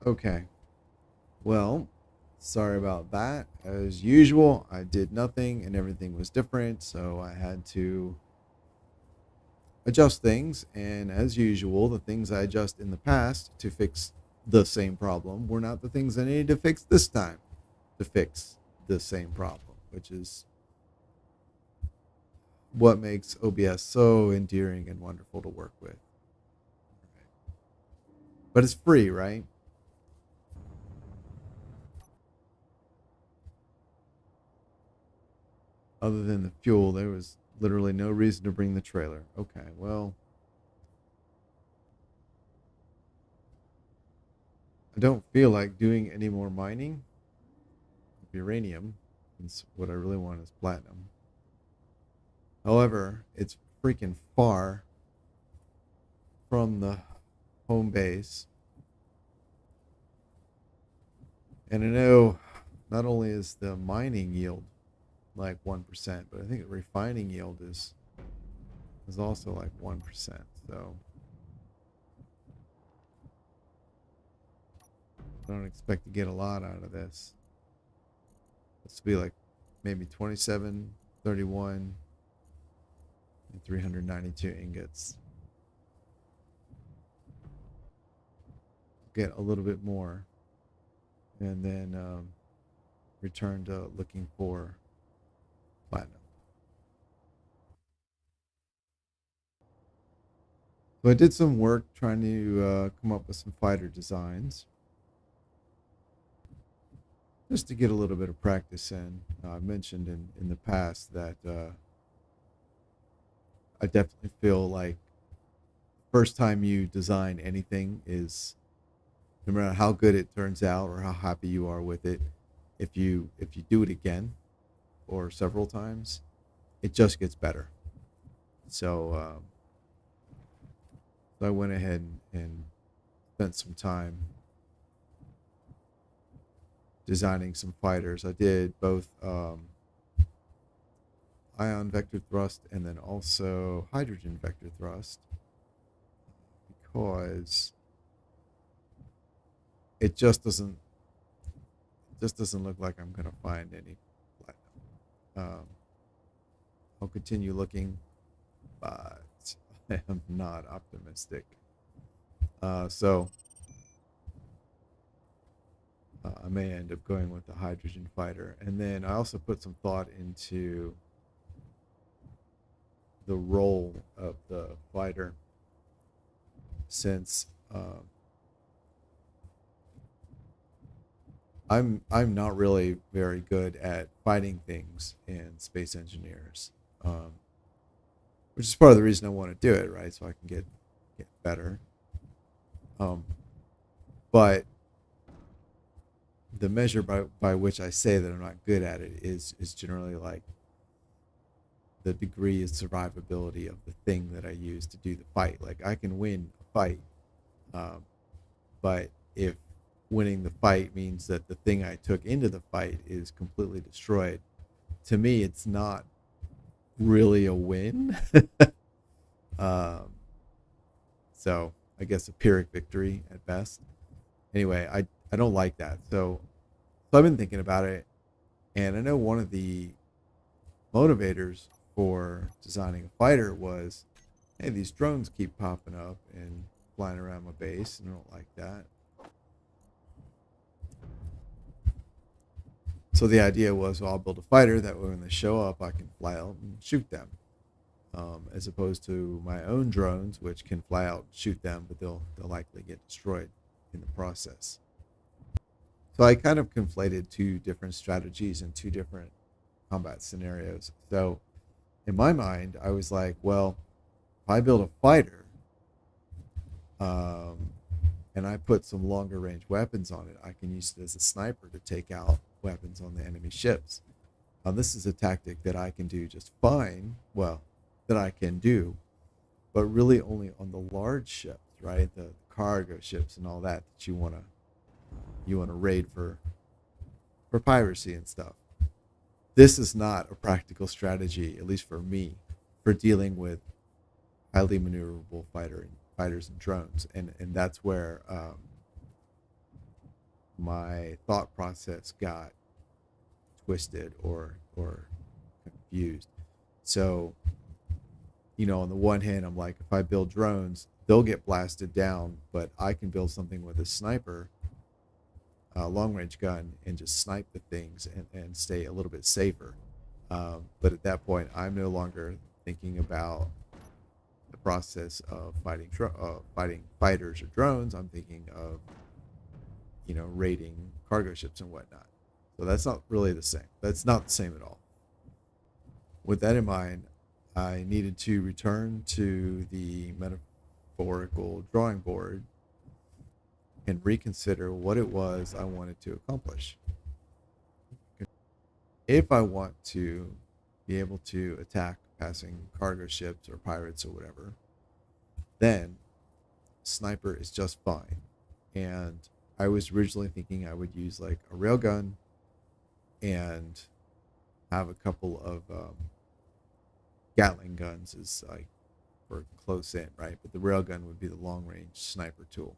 Okay. Well, sorry about that. As usual, I did nothing and everything was different, so I had to adjust things. And as usual, the things I adjust in the past to fix the same problem were not the things I needed to fix this time to fix the same problem, which is what makes OBS so endearing and wonderful to work with. But it's free, right? Other than the fuel, there was literally no reason to bring the trailer. Okay, well, I don't feel like doing any more mining of uranium, since what I really want is platinum. However, it's freaking far from the home base. And I know not only is the mining yield like 1%, but I think the refining yield is also like 1%. So I don't expect to get a lot out of this. This will be like maybe 27, 31, and 392 ingots. Get a little bit more and then return to looking for platinum. So I did some work trying to come up with some fighter designs just to get a little bit of practice in. I mentioned in the past that I definitely feel like first time you design anything is no matter how good it turns out or how happy you are with it, if you do it again or several times, it just gets better. So, so I went ahead and spent some time designing some fighters. I did both ion vector thrust and then also hydrogen vector thrust because it just doesn't look like I'm gonna find any platinum. I'll continue looking, but I am not optimistic. So I may end up going with the hydrogen fighter, and then I also put some thought into the role of the fighter since I'm not really very good at fighting things in Space Engineers, um, which is part of the reason I want to do it, right? So I can get better. Um, but the measure by which I say that I'm not good at it is generally like the degree of survivability of the thing that I use to do the fight. Like I can win a fight, um, but if winning the fight means that the thing I took into the fight is completely destroyed, to me it's not really a win. um, so I guess a Pyrrhic victory at best. Anyway, I don't like that. So I've been thinking about it, and I know one of the motivators for designing a fighter was, hey, these drones keep popping up and flying around my base, and I don't like that. So the idea was, well, I'll build a fighter that way when they show up, I can fly out and shoot them, as opposed to my own drones, which can fly out and shoot them, but they'll likely get destroyed in the process. So I kind of conflated two different strategies and two different combat scenarios. So in my mind, I was like, well, if I build a fighter, um, and I put some longer range weapons on it, I can use it as a sniper to take out weapons on the enemy ships. This is a tactic that I can do just fine. Well, that I can do, but really only on the large ships, right? The cargo ships and all that that you want to raid for piracy and stuff. This is not a practical strategy, at least for me, for dealing with highly maneuverable fighters and drones, and that's where my thought process got twisted or confused. So, on the one hand, I'm like, if I build drones, they'll get blasted down, but I can build something with a sniper, a long range gun, and just snipe the things and stay a little bit safer. But at that point, I'm no longer thinking about the process of fighting fighters or drones. I'm thinking of raiding cargo ships and whatnot. So that's not really the same. That's not the same at all. With that in mind, I needed to return to the metaphorical drawing board and reconsider what it was I wanted to accomplish. If I want to be able to attack passing cargo ships or pirates or whatever, then sniper is just fine. And I was originally thinking I would use like a railgun and have a couple of Gatling guns as like for close in, right? But the railgun would be the long range sniper tool.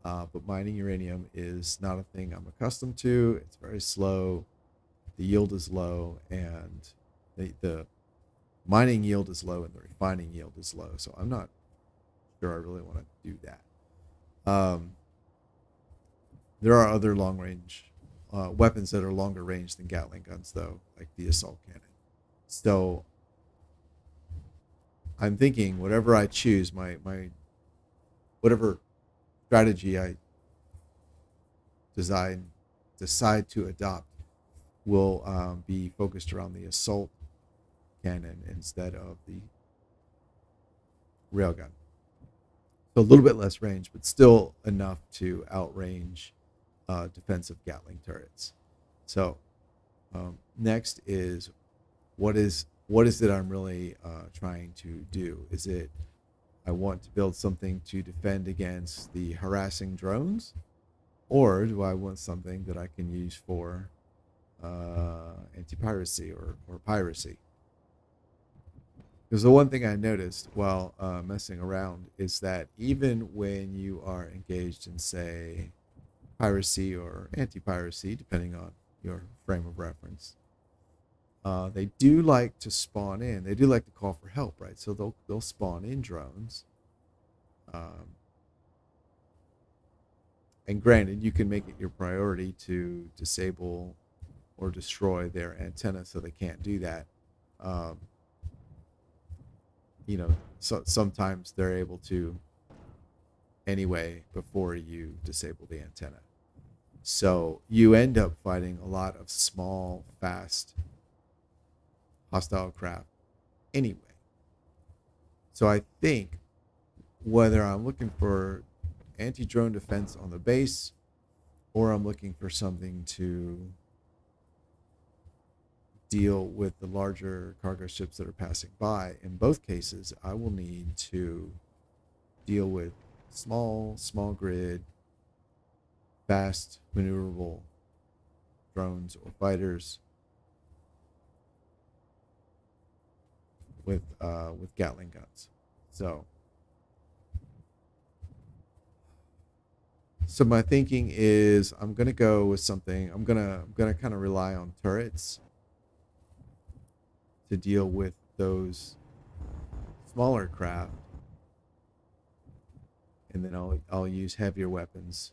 But mining uranium is not a thing I'm accustomed to. It's very slow. The yield is low, and the mining yield is low, and the refining yield is low. So I'm not sure I really want to do that. There are other long range weapons that are longer range than Gatling guns, though, like the assault cannon. So I'm thinking whatever I choose, my whatever strategy I decide to adopt will be focused around the assault cannon instead of the railgun. So a little bit less range, but still enough to outrange defensive Gatling turrets. So next is what is it I'm really trying to do? Is it I want to build something to defend against the harassing drones, or do I want something that I can use for anti-piracy or piracy? Because the one thing I noticed while messing around is that even when you are engaged in, say, piracy or anti-piracy, depending on your frame of reference, they do like to spawn in. They do like to call for help, right? So they'll spawn in drones. And granted, you can make it your priority to disable or destroy their antenna so they can't do that. So sometimes they're able to anyway before you disable the antenna. So you end up fighting a lot of small, fast, hostile craft anyway. So I think whether I'm looking for anti-drone defense on the base or I'm looking for something to deal with the larger cargo ships that are passing by, in both cases, I will need to deal with small grid, fast, maneuverable drones or fighters with Gatling guns. So my thinking is I'm gonna go with something. I'm gonna kind of rely on turrets to deal with those smaller craft, and then I'll use heavier weapons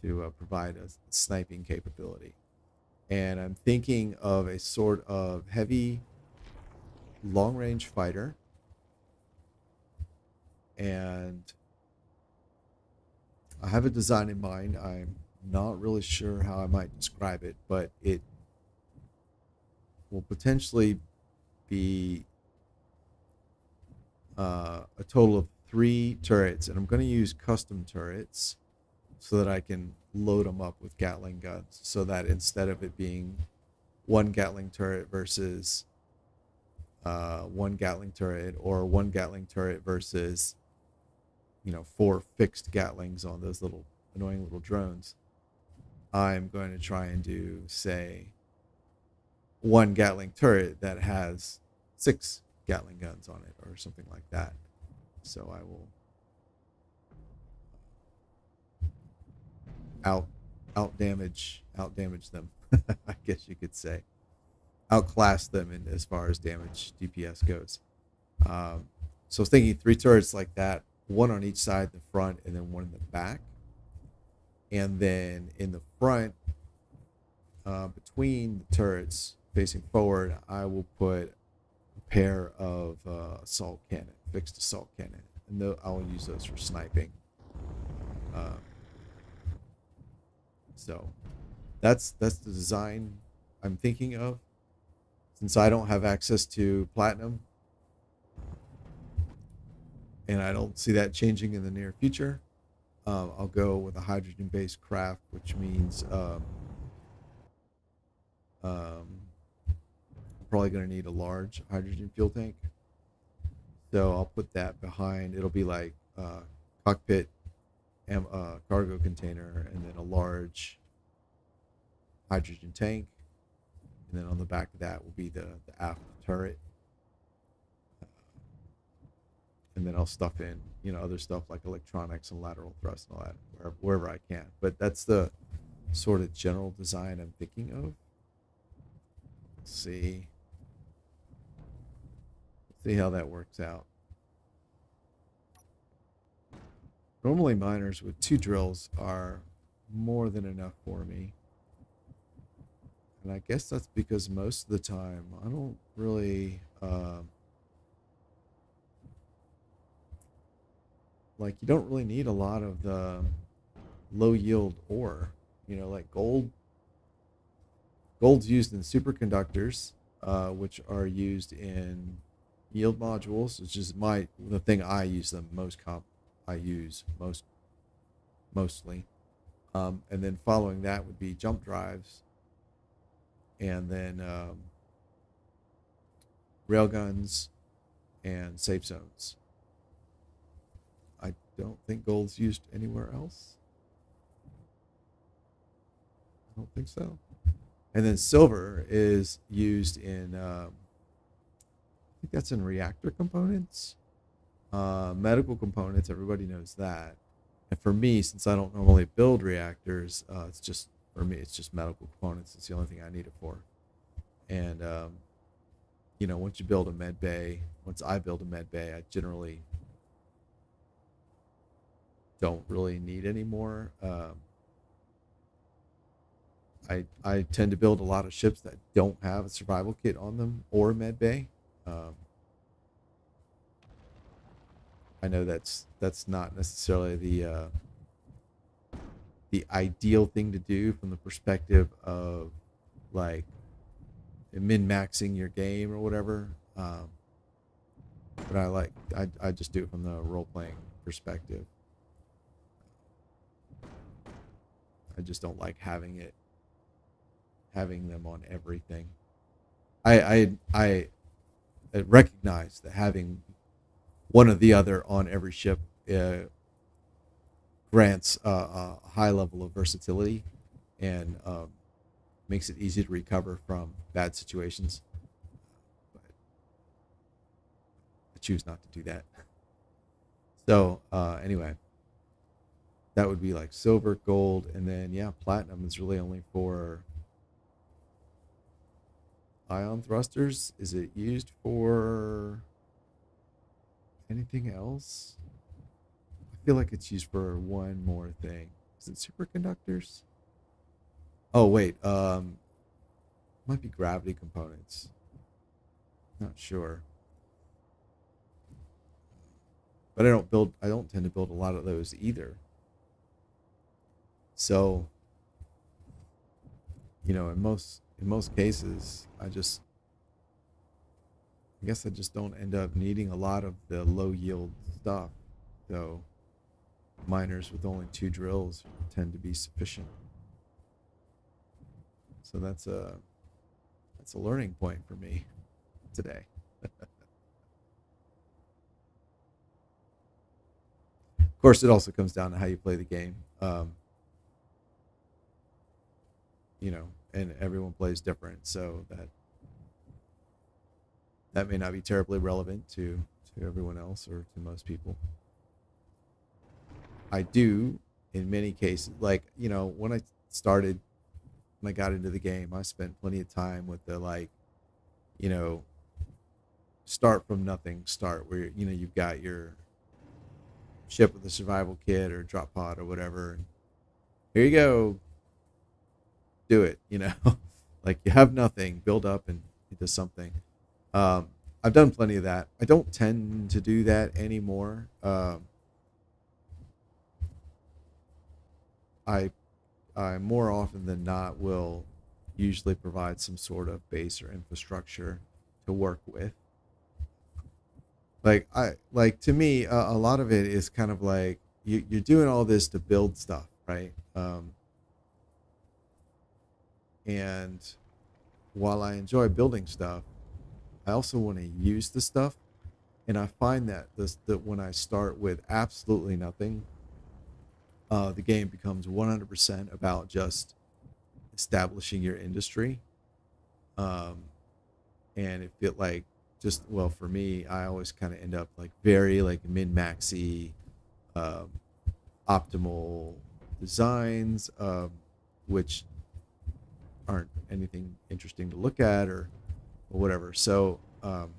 to provide a sniping capability. And I'm thinking of a sort of heavy long-range fighter, and I have a design in mind. I'm not really sure how I might describe it, but it will potentially be a total of 3 turrets, and I'm going to use custom turrets so that I can load them up with Gatling guns, so that instead of it being one Gatling turret versus one Gatling turret, or one Gatling turret versus 4 fixed Gatlings on those little annoying little drones, I'm going to try and do, say, one Gatling turret that has 6 Gatling guns on it or something like that. So I will out damage them. I guess you could say outclass them in as far as damage DPS goes. Um, so I was thinking 3 turrets like that, one on each side, the front, and then one in the back. And then in the front, between the turrets facing forward, I will put a pair of assault cannon, fixed assault cannon, and I'll use those for sniping. Um, so that's the design I'm thinking of. Since I don't have access to platinum, and I don't see that changing in the near future, I'll go with a hydrogen-based craft, which means I'm probably going to need a large hydrogen fuel tank. So I'll put that behind. It'll be like cockpit cargo container, and then a large hydrogen tank. And then on the back of that will be the aft turret. And then I'll stuff in, other stuff like electronics and lateral thrust and all that wherever I can. But that's the sort of general design I'm thinking of. Let's see how that works out. Normally miners with 2 drills are more than enough for me. And I guess that's because most of the time I don't really you don't really need a lot of the low yield ore. Like gold's used in superconductors, which are used in yield modules, which is the thing I use the most mostly. And then following that would be jump drives, and then railguns and safe zones. I don't think gold's used anywhere else. I don't think so. And then silver is used in, I think that's in reactor components, medical components. Everybody knows that. And for me, since I don't normally build reactors, it's just medical components. It's the only thing I need it for. And once I build a med bay, I generally don't really need any more. I tend to build a lot of ships that don't have a survival kit on them or a med bay. I know that's not necessarily the ideal thing to do from the perspective of like min-maxing your game or whatever. But I just do it from the role-playing perspective. I just don't like having them on everything. I recognize that having one or the other on every ship grants a high level of versatility and makes it easy to recover from bad situations. But I choose not to do that. So anyway, that would be like silver, gold, and then platinum is really only for ion thrusters. Is it used for anything else? I feel like it's used for one more thing. Is it superconductors? Oh wait, might be gravity components. Not sure. But I don't tend to build a lot of those either. So, in most cases, I guess I just don't end up needing a lot of the low yield stuff. So miners with only 2 drills tend to be sufficient. So that's a learning point for me today. Of course, it also comes down to how you play the game. And everyone plays different, so that may not be terribly relevant to everyone else or to most people. I do in many cases, like, when I started, when I got into the game, I spent plenty of time with the, like, you know, start from nothing start, where, you've got your ship with a survival kit or drop pod or whatever. And here you go, do it, like, you have nothing, build up and into something. Um, I've done plenty of that. I don't tend to do that anymore. I I more often than not will usually provide some sort of base or infrastructure to work with. Like to me, a lot of it is kind of like you're doing all this to build stuff, right? And while I enjoy building stuff, I also want to use the stuff. And I find that when I start with absolutely nothing, the game becomes 100% about just establishing your industry. Um, and it felt like, just, well, for me, I always kind of end up like very like min maxy, um, optimal designs, which aren't anything interesting to look at, or whatever. So I'm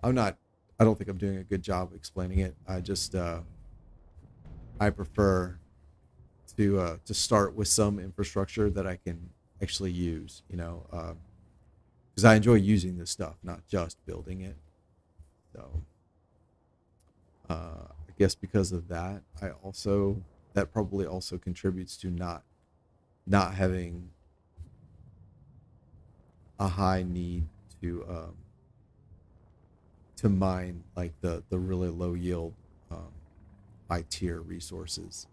not. I don't think I'm doing a good job explaining it. I prefer to start with some infrastructure that I can actually use. Because I enjoy using this stuff, not just building it. So I guess because of that, that probably also contributes to not having a high need to mine like the really low yield, um, high tier resources.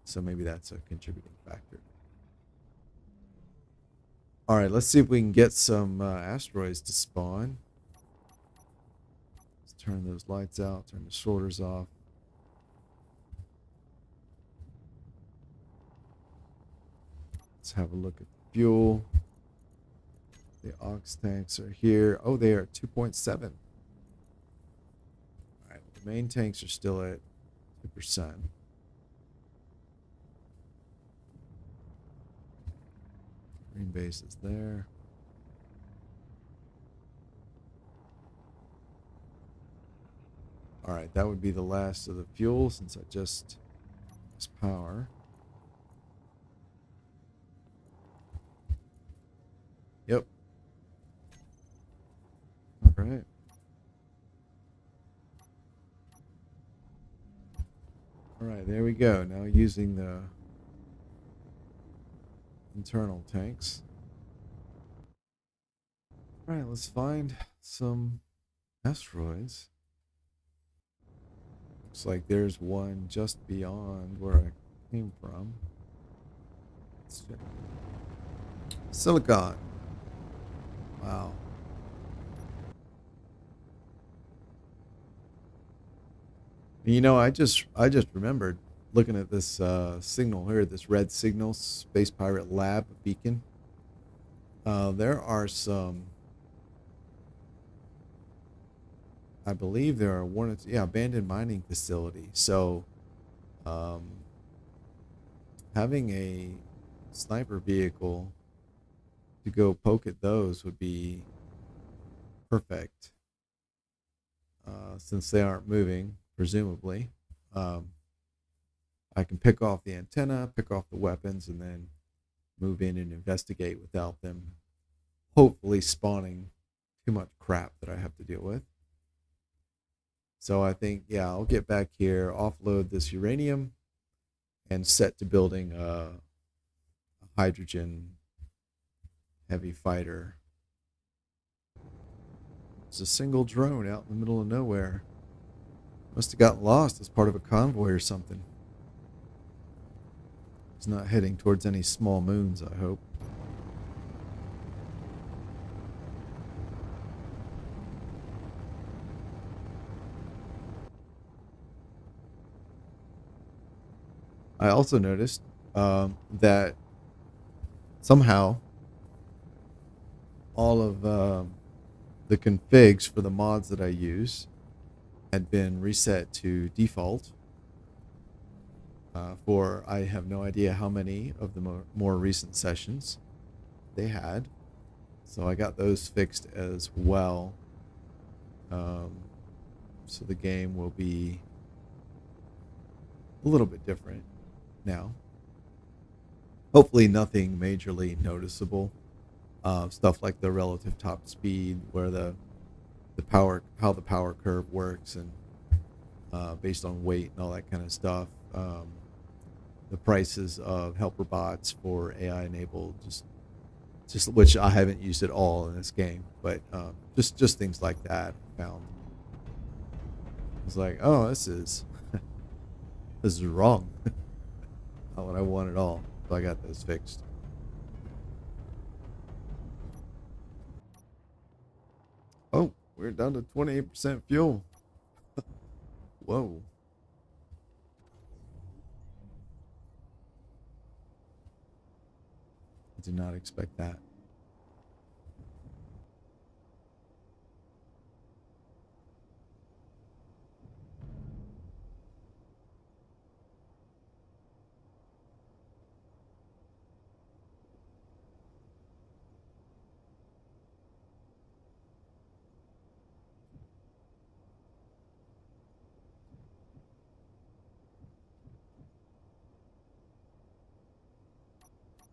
So maybe that's a contributing factor. All right, let's see if we can get some asteroids to spawn. Let's turn those lights out, turn the shoulders off. Let's have a look at the fuel. The aux tanks are here. Oh, they are at 2.7. All right, the main tanks are still at 2%. Green base is there. All right, that would be the last of the fuel since I just lost power. Yep. All right. All right, there we go. Now using the internal tanks. All right, let's find some asteroids. Looks like there's one just beyond where I came from. Let's check. Silicon. Wow. I just remembered looking at this signal here, this red signal, Space Pirate Lab beacon. There are some, I believe there are one, yeah, abandoned mining facility. So, um, having a sniper vehicle to go poke at those would be perfect, since they aren't moving, presumably. Um, I can pick off the antenna, pick off the weapons, and then move in and investigate without them hopefully spawning too much crap that I have to deal with. So I think, yeah, I'll get back here, offload this uranium, and set to building a hydrogen heavy fighter. It's a single drone out in the middle of nowhere. Must have gotten lost as part of a convoy or something. It's not heading towards any small moons, I hope. I also noticed that somehow all of the configs for the mods that I use had been reset to default. for I have no idea how many of the more recent sessions they had. So I got those fixed as well. So the game will be a little bit different now. Hopefully nothing majorly noticeable. Stuff like the relative top speed, where the power, how the power curve works, and based on weight and all that kind of stuff. The prices of helper bots for AI enabled, just which I haven't used at all in this game, but just things like that I found. It's like, oh, this is wrong. Not what I want at all. So I got those fixed. Oh, we're down to 28% fuel. Whoa. I did not expect that.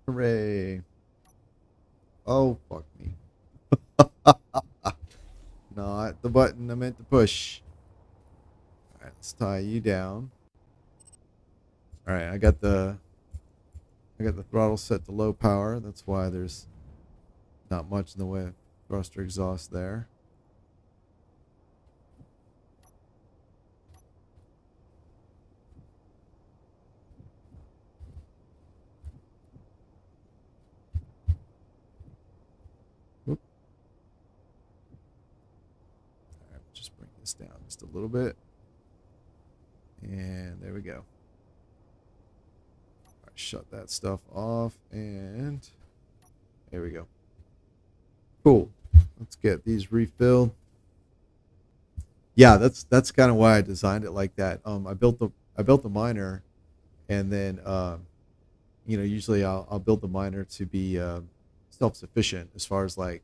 Hooray. Oh, fuck me. Not the button I meant to push. Alright, let's tie you down. Alright, I got the throttle set to low power. That's why there's not much in the way of thruster exhaust there. Whoop. Alright, just bring this down just a little bit. And there we go. Alright, shut that stuff off, and there we go. Cool. Let's get these refilled. Yeah, that's kind of why I designed it like that. I built the miner, and then usually I'll build the miner to be self-sufficient as far as like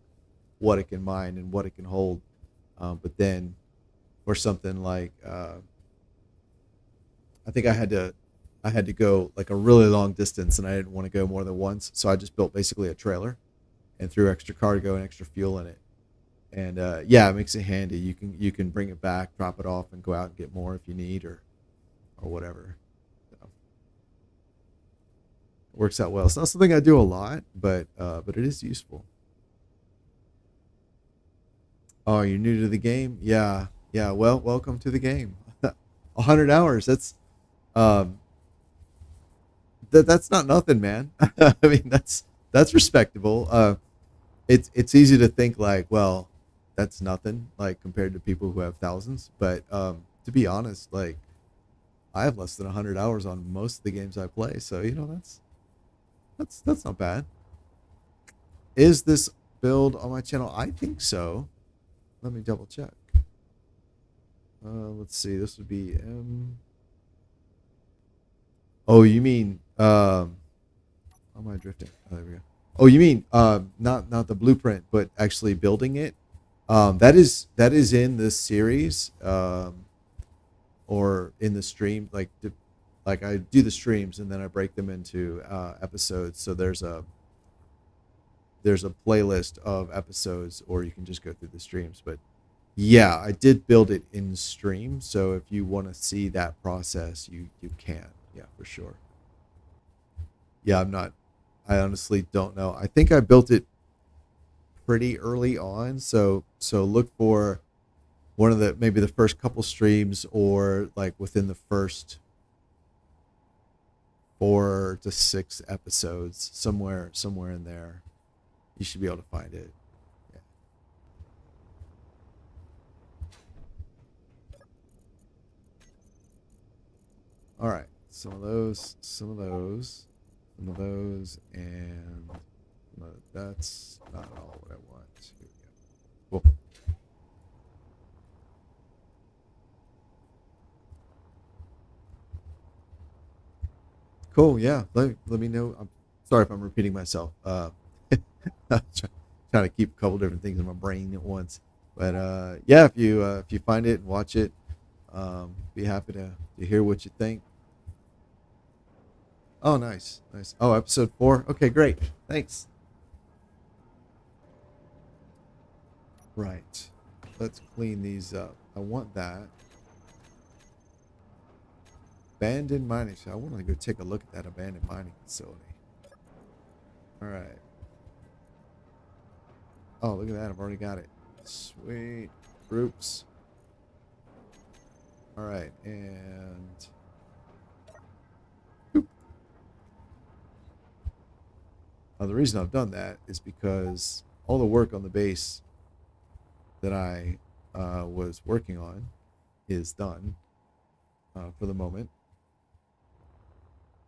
what it can mine and what it can hold. But then for something like I think I had to go like a really long distance, and I didn't want to go more than once, so I just built basically a trailer and threw extra cargo and extra fuel in it. And yeah, it makes it handy. You can bring it back, drop it off, and go out and get more if you need, or whatever. So, it works out well. It's not something I do a lot, but it is useful. Oh, you're new to the game? Yeah, yeah. Well, welcome to the game. 100 hours. Um, that's not nothing, man. I mean, that's respectable. It's easy to think like, well, that's nothing, like compared to people who have thousands. But to be honest, like I have less than 100 hours on most of the games I play, so that's not bad. Is this build on my channel? I think so. Let me double check. Let's see. This would be Oh, you mean how am I drifting? Oh, there we go. Oh, you mean not the blueprint, but actually building it? That is in this series, or in the stream. Like I do the streams and then I break them into episodes. So there's a playlist of episodes, or you can just go through the streams. But yeah, I did build it in stream. So if you want to see that process, you can. Yeah, for sure. Yeah, I honestly don't know. I think I built it pretty early on. So look for one of the maybe the first couple streams, or like within the first 4 to 6 episodes, somewhere in there. You should be able to find it. Yeah. All right. Some of those, and that's not all what I want. Here we go. Cool. Cool. Yeah. Let me know. I'm sorry if I'm repeating myself. I'm trying to keep a couple different things in my brain at once. But yeah, if you find it and watch it, be happy to hear what you think. Oh, nice, nice. Oh, episode 4. Okay, great. Thanks. Right. Let's clean these up. I want that. Abandoned mining. So I want to go take a look at that abandoned mining facility. All right. Oh, look at that. I've already got it. Sweet. Groups. All right. And the reason I've done that is because all the work on the base that I was working on is done for the moment.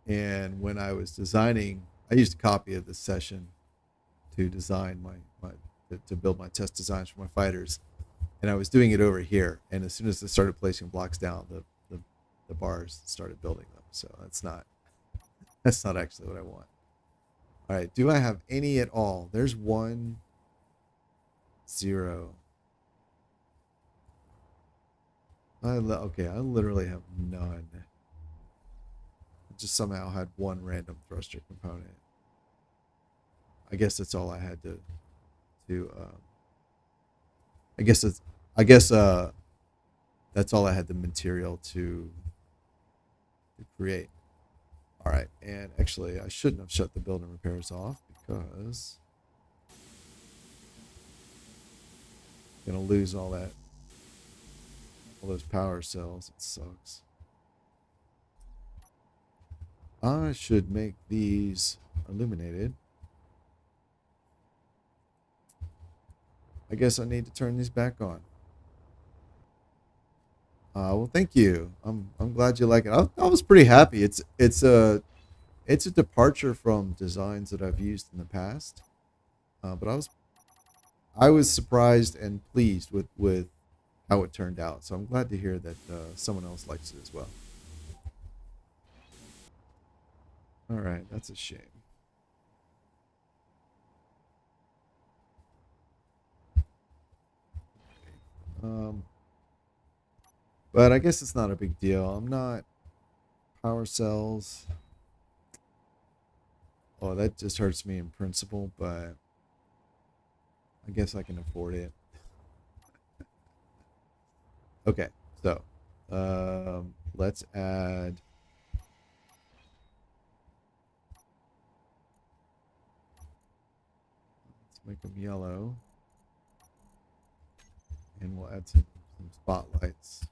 And when I was designing, I used a copy of this session to design to build my test designs for my fighters. And I was doing it over here. And as soon as I started placing blocks down, the bars started building them. So that's not actually what I want. All right. Do I have any at all? There's 1, 0. Okay, I literally have none. I just somehow had 1 random thruster component. I guess that's all I had to. I guess it's. I guess that's all I had the material to create. All right, and actually, I shouldn't have shut the building repairs off because I'm gonna lose all those power cells. It sucks. I should make these illuminated. I guess I need to turn these back on. Well, thank you. I'm glad you like it. I was pretty happy. It's a departure from designs that I've used in the past, but I was surprised and pleased with how it turned out. So I'm glad to hear that someone else likes it as well. All right, that's a shame. Um, but I guess it's not a big deal. I'm not power cells. Oh, that just hurts me in principle, but I guess I can afford it. Okay, so let's add. Let's make them yellow, and we'll add some spotlights.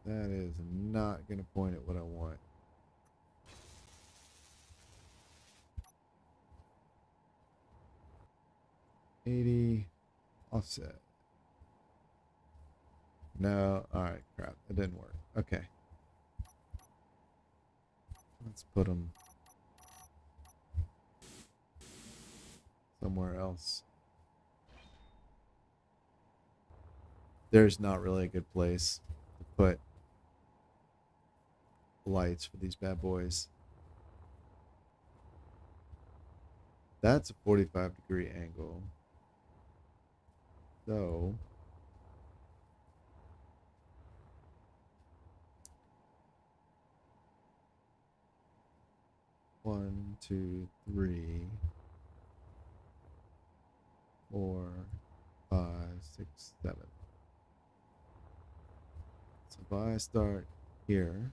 That is not going to point at what I want. 80 offset. No, all right, crap, it didn't work. Okay, let's put them somewhere else. There's not really a good place to put lights for these bad boys. That's a 45-degree angle. So one, two, three, 4, 5, 6, 7. So if I start here,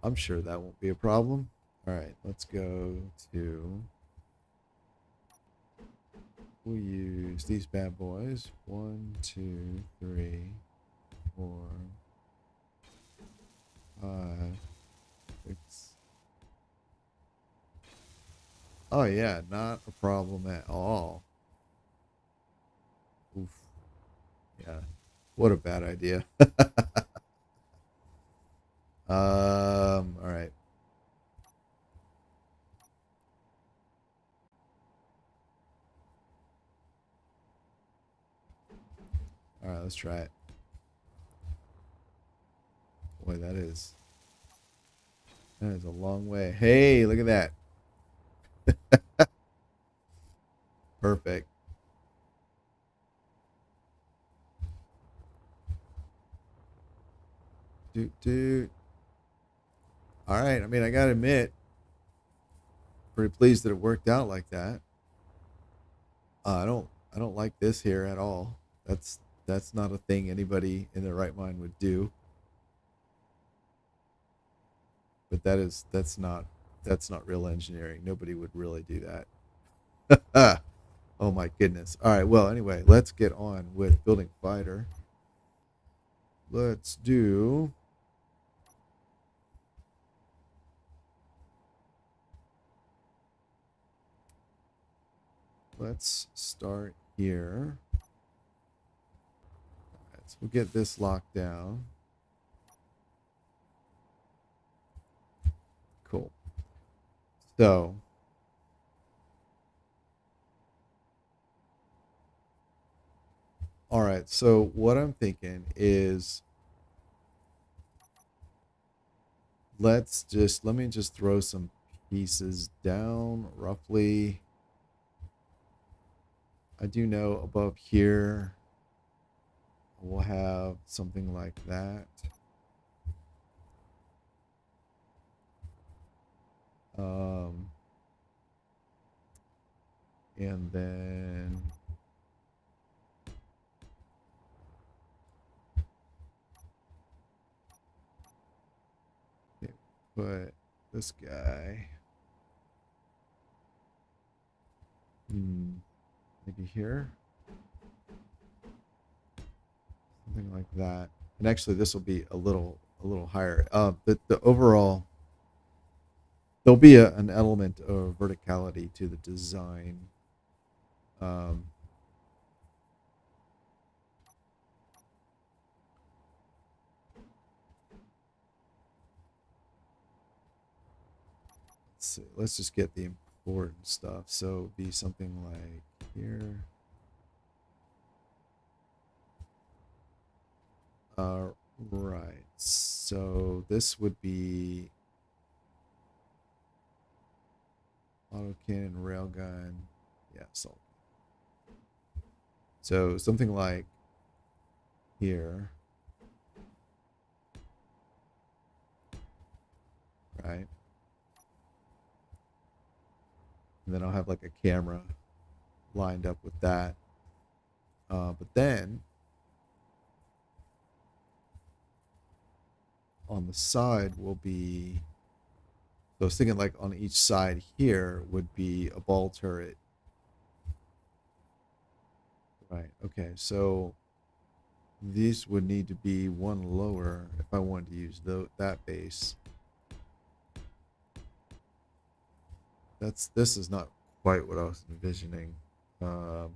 I'm sure that won't be a problem. All right, let's go to. We'll use these bad boys. 1, 2, 3, 4, 5, 6. Oh yeah, not a problem at all. Oof. Yeah. What a bad idea. All right. All right, let's try it. Boy, that is a long way. Hey, look at that. Perfect. Doot doot. All right. I mean, I gotta admit, pretty pleased that it worked out like that. I don't like this here at all. That's not a thing anybody in their right mind would do. But that's not real engineering. Nobody would really do that. Oh my goodness. All right. Well, anyway, let's get on with building fighter. Let's do. Let's start here. All right, so we'll get this locked down. Cool. So all right. So what I'm thinking is let me just throw some pieces down roughly. I do know above here we'll have something like that. Um, and then put this guy maybe here, something like that. And actually this will be a little higher. The overall there'll be an element of verticality to the design. um, let's see, let's just get the important stuff. So be something like here. Right. So this would be autocannon, railgun. Yeah, so something like here, right? And then I'll have like a camera lined up with that. But then on the side will be, so I was thinking like on each side here would be a ball turret. Right. Okay. So these would need to be one lower if I wanted to use that base. This is not quite what I was envisioning. Um,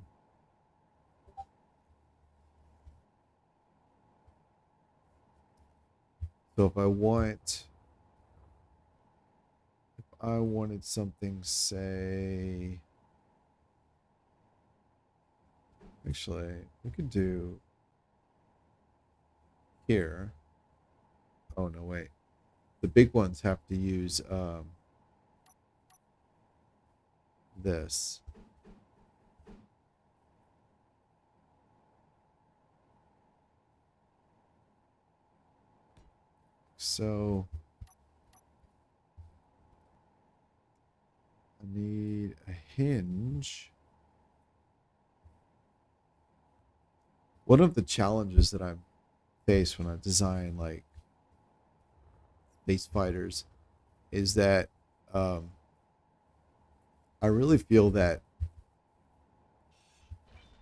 so if I wanted something, say, actually, we could do here. Oh no, wait. The big ones have to use this. So I need a hinge. One of the challenges that I face when I design like space fighters is that um, I really feel that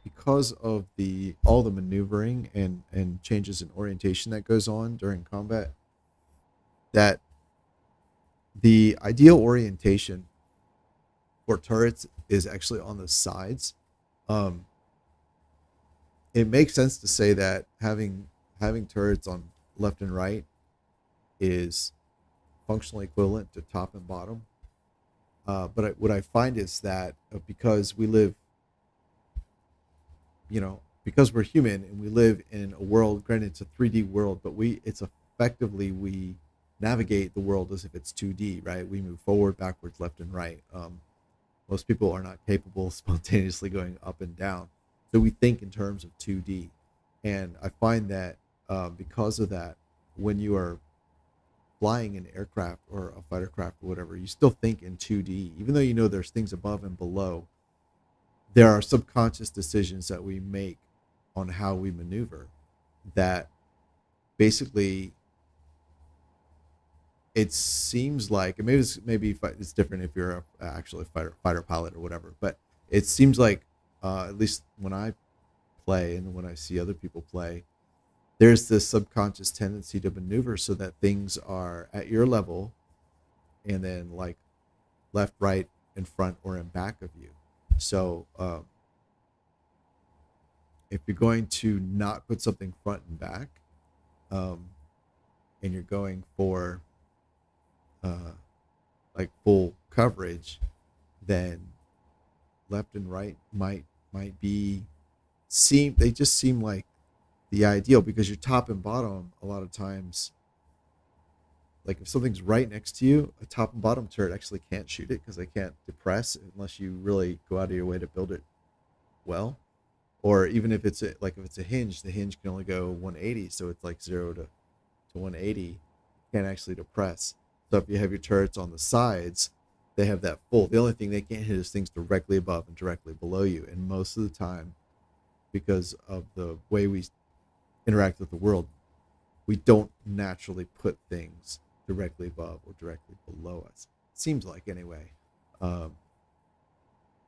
because of the all the maneuvering and changes in orientation that goes on during combat, that the ideal orientation for turrets is actually on the sides. Um, it makes sense to say that having turrets on left and right is functionally equivalent to top and bottom. What I find is that because we live, you know, because we're human and we live in a world, granted it's a 3D world, but it's effectively, we navigate the world as if it's 2D, right? We move forward, backwards, left, and right. Most people are not capable of spontaneously going up and down. So we think in terms of 2D. And I find that because of that, when you are flying an aircraft or a fighter craft or whatever, you still think in 2D. Even though you know there's things above and below, there are subconscious decisions that we make on how we maneuver that basically, it seems like, and maybe it's different if you're actually a fighter pilot or whatever, but it seems like at least when I play and when I see other people play, there's this subconscious tendency to maneuver so that things are at your level and then like left, right, in front, or in back of you. So if you're going to not put something front and back, um, and you're going for uh, like full coverage, then left and right might be they just seem like the ideal, because your top and bottom a lot of times, like if something's right next to you, a top and bottom turret actually can't shoot it because they can't depress unless you really go out of your way to build it well. Or even if it's if it's a hinge, the hinge can only go 180, so it's like 0 to 180, can't actually depress. So if you have your turrets on the sides, they have that full. The only thing they can't hit is things directly above and directly below you. And most of the time, because of the way we interact with the world, we don't naturally put things directly above or directly below us. It seems like, anyway. Um,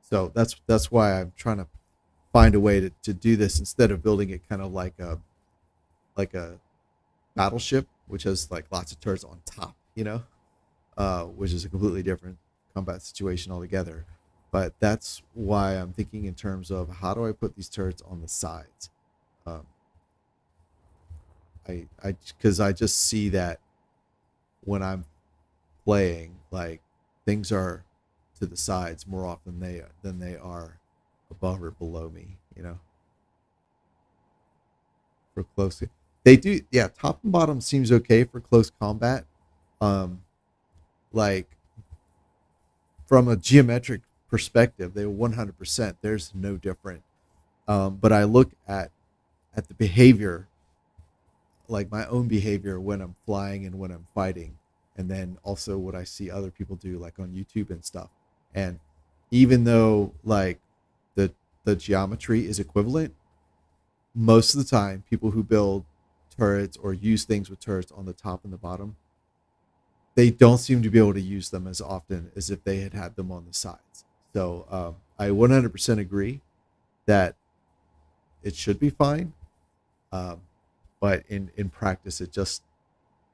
so that's why I'm trying to find a way to do this instead of building it kind of like a battleship, which has like lots of turrets on top, which is a completely different combat situation altogether. But that's why I'm thinking in terms of how do I put these turrets on the sides. Um, because I just see that when I'm playing, like things are to the sides more often than they are above or below me, for close. They do, yeah. Top and bottom seems okay for close combat. Um, like from a geometric perspective, they 100%. There's no different. But I look at the behavior, like my own behavior when I'm flying and when I'm fighting, and then also what I see other people do, like on YouTube and stuff. And even though like the geometry is equivalent, most of the time people who build turrets or use things with turrets on the top and the bottom, they don't seem to be able to use them as often as if they had them on the sides. So I 100% agree that it should be fine, but in practice it just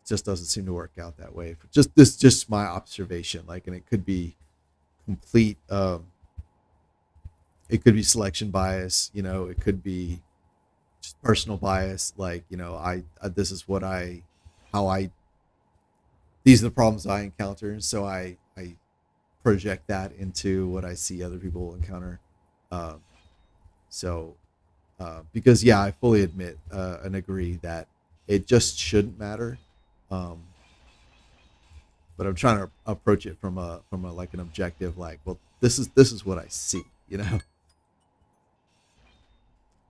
doesn't seem to work out that way. Just my observation, like, and it could be complete. It could be selection bias, it could be just personal bias. Like, this is how I, these are the problems I encounter. And so I project that into what I see other people encounter. Um, because yeah, I fully admit and agree that it just shouldn't matter. Um, but I'm trying to approach it from a like an objective, like, well, this is what I see,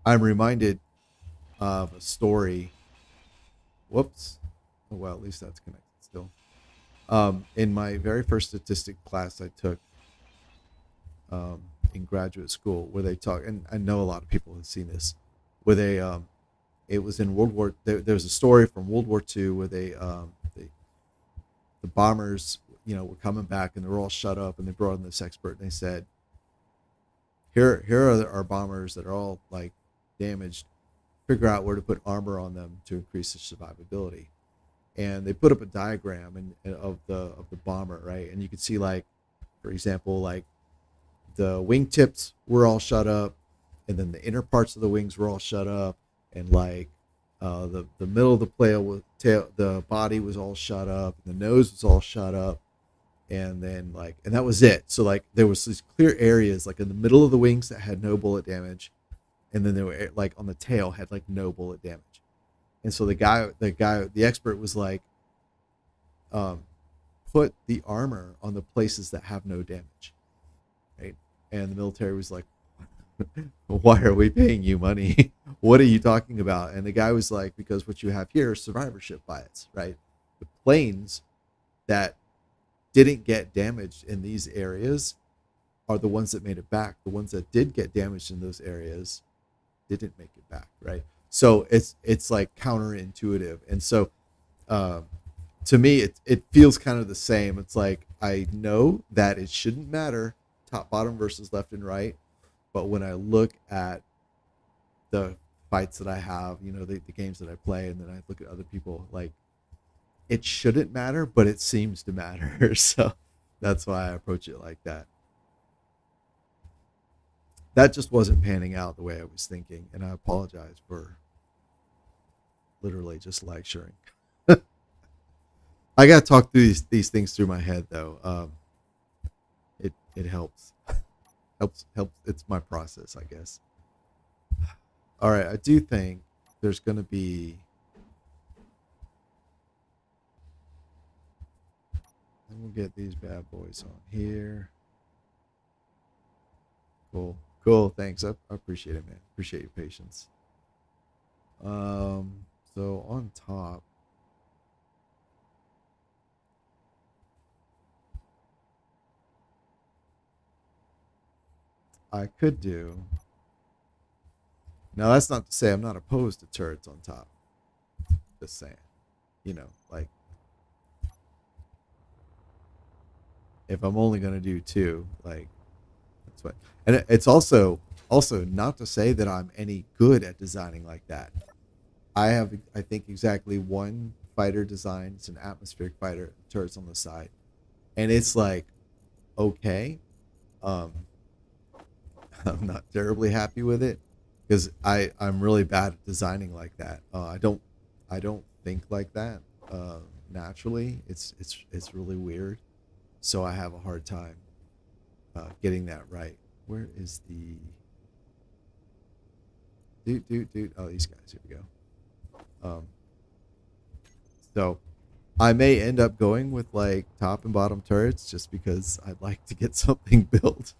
I'm reminded of a story. Whoops. Oh, well, at least that's connected still. In my very first statistic class I took in graduate school, where they talk, and I know a lot of people have seen this, where it was in World War. There's a story from World War II where the bombers, were coming back and they were all shut up, and they brought in this expert and they said, here are our bombers that are all like damaged. Figure out where to put armor on them to increase their survivability. And they put up a diagram of the bomber, right? And you could see, like, for example, like the wingtips were all shut up, and then the inner parts of the wings were all shut up, and like the middle of the body was all shut up, and the nose was all shut up, and then and that was it. So like there was these clear areas like in the middle of the wings that had no bullet damage, and then they were like on the tail had like no bullet damage. And so the expert was like, um, put the armor on the places that have no damage, right? And the military was like, why are we paying you money? What are you talking about? And the guy was like, because what you have here is survivorship bias, right? The planes that didn't get damaged in these areas are the ones that made it back. The ones that did get damaged in those areas didn't make it back, right? So it's like counterintuitive. And so um, to me, it feels kind of the same. It's like I know that it shouldn't matter top bottom versus left and right, but when I look at the fights that I have, the games that I play, and then I look at other people, like it shouldn't matter, but it seems to matter. So that's why I approach it like that. That just wasn't panning out the way I was thinking, and I apologize for literally just lecturing. I gotta talk through these things through my head though. It helps helps. It's my process, I guess. All right, I do think there's gonna be. And we'll get these bad boys on here. Cool. Thanks. I appreciate it, man. Appreciate your patience. So on top, I could do. Now that's not to say I'm not opposed to turrets on top. Just saying, like if I'm only gonna do two, like that's what. And it's also not to say that I'm any good at designing like that. I have, I think, exactly one fighter design. It's an atmospheric fighter, turrets on the side, and it's like okay. Um, I'm not terribly happy with it because I'm really bad at designing like that. I don't think like that naturally. It's really weird, so I have a hard time getting that right. Where is the dude? Oh, these guys. Here we go. Um, so I may end up going with like top and bottom turrets just because I'd like to get something built.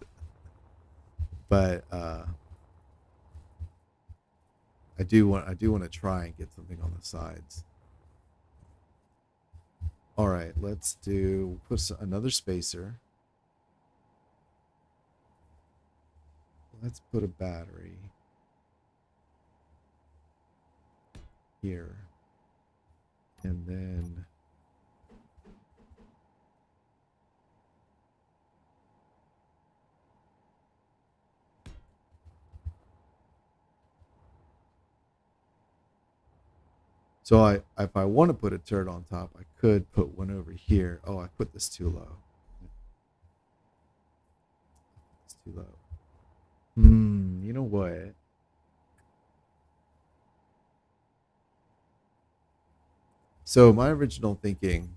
But I do want to try and get something on the sides. All right, let's put another spacer. Let's put a battery here, and then so if I want to put a turret on top, I could put one over here. Oh, I put this too low. It's too low. You know what? So my original thinking,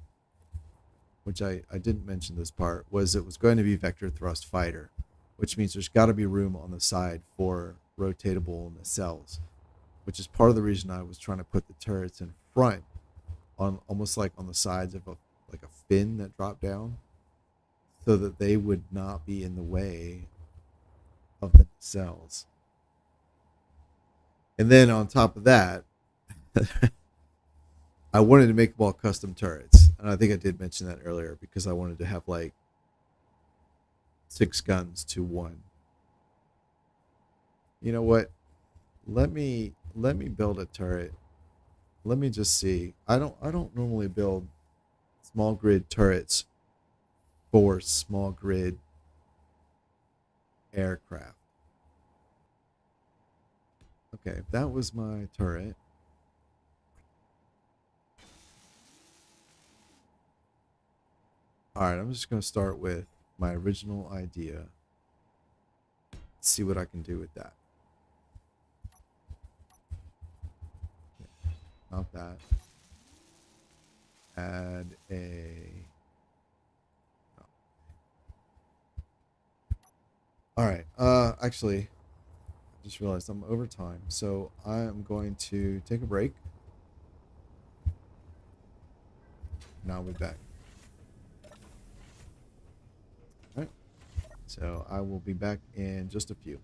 which I didn't mention this part, was it was going to be vector thrust fighter, which means there's got to be room on the side for rotatable nacelles, which is part of the reason I was trying to put the turrets in front, on almost like on the sides of like a fin that dropped down, so that they would not be in the way of the nacelles. And then on top of that, I wanted to make them all custom turrets, and I think I did mention that earlier because I wanted to have like 6 guns to one. You know what? Let me build a turret. Let me just see. I don't normally build small grid turrets for small grid aircraft. Okay, that was my turret. All right, I'm just going to start with my original idea. See what I can do with that. Okay, not that. Add a. All right. Actually, I just realized I'm over time, so I'm going to take a break. And I'll be back. All right. So I will be back in just a few.